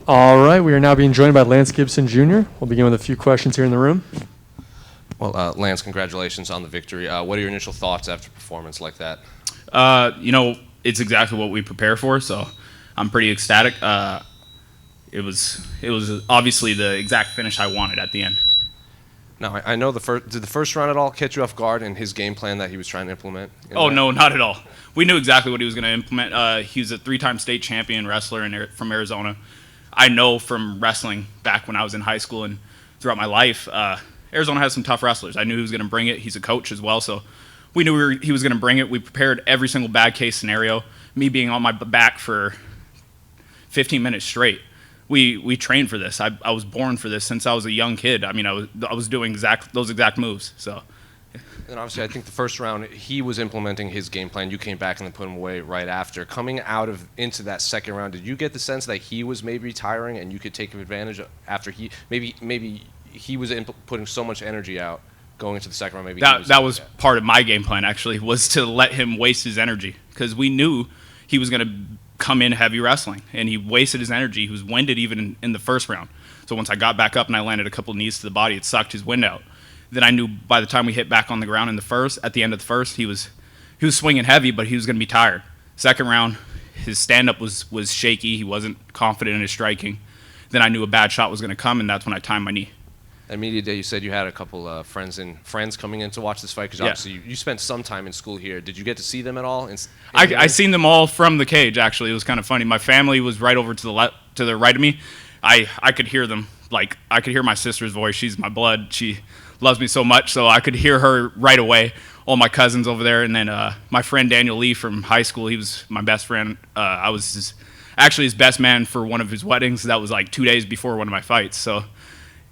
All right, we are now being joined by Lance Gibson Jr. We'll begin with a few questions here in the room. Well, Lance, congratulations on the victory. What are your initial thoughts after a performance like that? It's exactly what we prepare for, so I'm pretty ecstatic. It was obviously the exact finish I wanted at the end. Now, I know did the first round at all catch you off guard in his game plan that he was trying to implement? Oh, no, not at all. We knew exactly what he was going to implement. He was a 3-time state champion wrestler from Arizona. I know from wrestling back when I was in high school and throughout my life, Arizona has some tough wrestlers. I knew he was going to bring it. He's a coach as well, so we knew he was going to bring it. We prepared every single bad case scenario. Me being on my back for 15 minutes straight. We trained for this. I was born for this since I was a young kid. I mean, I was doing those exact moves. So. And obviously, I think the first round, he was implementing his game plan. You came back and then put him away right after. Coming into that second round, did you get the sense that he was maybe retiring and you could take advantage after maybe he was putting so much energy out going into the second round? Maybe that was part of my game plan, actually, was to let him waste his energy because we knew he was going to come in heavy wrestling, and he wasted his energy. He was winded even in the first round. So once I got back up and I landed a couple of knees to the body, it sucked his wind out. Then I knew by the time we hit back on the ground at the end of the first, he was swinging heavy, but he was going to be tired. Second round, his stand-up was shaky. He wasn't confident in his striking. Then I knew a bad shot was going to come, and that's when I timed my knee. At media day, you said you had a couple friends coming in to watch this fight because obviously you spent some time in school here. Did you get to see them at all? I seen them all from the cage. Actually, it was kind of funny. My family was right over to the right of me. I could hear them. Like I could hear my sister's voice. She's my blood. She loves me so much, so I could hear her right away. All my cousins over there, and then my friend Daniel Lee from high school. He was my best friend. I was actually his best man for one of his weddings. That was like 2 days before one of my fights. So.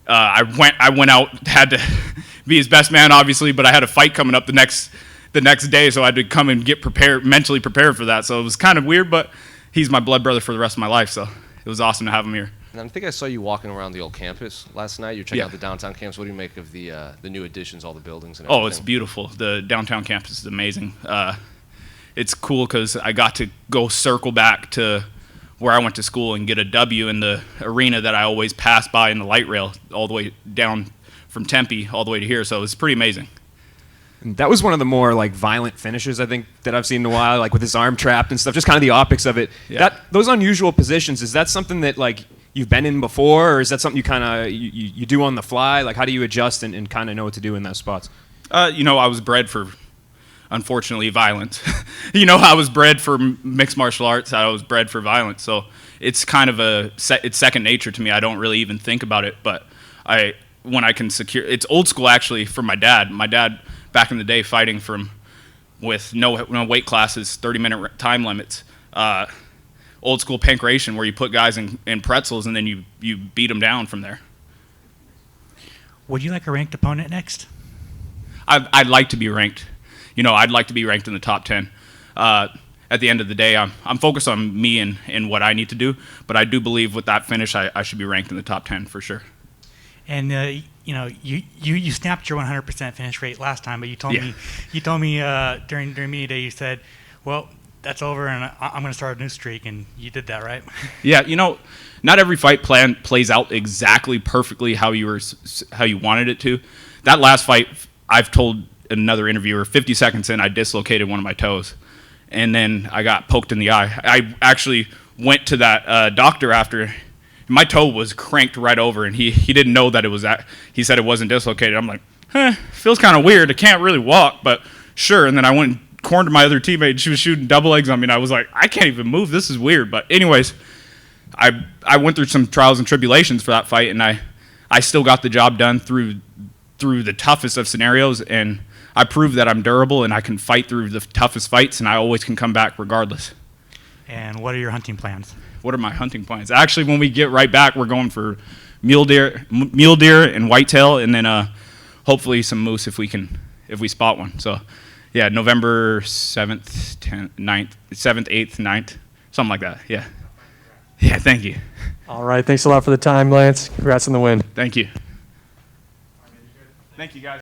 I went out, had to be his best man, obviously, but I had a fight coming up the next day, so I had to come and get mentally prepared for that. So it was kind of weird, but he's my blood brother for the rest of my life, so it was awesome to have him here. And I think I saw you walking around the old campus last night. You're checking out the downtown campus. What do you make of the new additions, all the buildings and everything? Oh, it's beautiful. The downtown campus is amazing. It's cool because I got to go circle back to where I went to school and get a W in the arena that I always pass by in the light rail all the way down from Tempe all the way to here. So it's pretty amazing. And that was one of the more like violent finishes I think that I've seen in a while, like with his arm trapped and stuff. Just kind of the optics of it. Yeah. Those unusual positions, is that something that like you've been in before, or is that something you kind of you do on the fly? Like how do you adjust and kind of know what to do in those spots? I was bred for. Unfortunately, violence. I was bred for mixed martial arts. I was bred for violence. So it's kind of it's second nature to me. I don't really even think about it. But when I can secure, it's old school actually from my dad. My dad back in the day fighting with no weight classes, 30-minute time limits. Old school pancration where you put guys in pretzels and then you beat them down from there. Would you like a ranked opponent next? I'd like to be ranked. I'd like to be ranked in the top 10. At the end of the day, I'm focused on me and what I need to do, but I do believe with that finish, I should be ranked in the top 10 for sure. And you snapped your 100% finish rate last time, but you told me during media day you said, well, that's over and I'm going to start a new streak, and you did that, right? Yeah, not every fight plan plays out exactly perfectly how you wanted it to. That last fight, I've told another interviewer 50 seconds in I dislocated one of my toes, and then I got poked in the eye. I actually went to that doctor after. My toe was cranked right over, and he didn't know that it was that. He said it wasn't dislocated. I'm like, feels kind of weird. I can't really walk, but sure. And then I went and cornered my other teammate. She was shooting double legs on me, and I was like, I can't even move. This is weird. But anyways, I went through some trials and tribulations for that fight, and I still got the job done through the toughest of scenarios, and I proved that I'm durable and I can fight through the toughest fights, and I always can come back regardless. And what are your hunting plans? What are my hunting plans? Actually, when we get right back, we're going for mule deer and whitetail, and then hopefully some moose if we spot one. So, yeah, November 7th, 10th, 9th, 7th, 8th, 9th, something like that. Yeah. Yeah, thank you. All right, thanks a lot for the time, Lance. Congrats on the win. Thank you. Thank you, guys.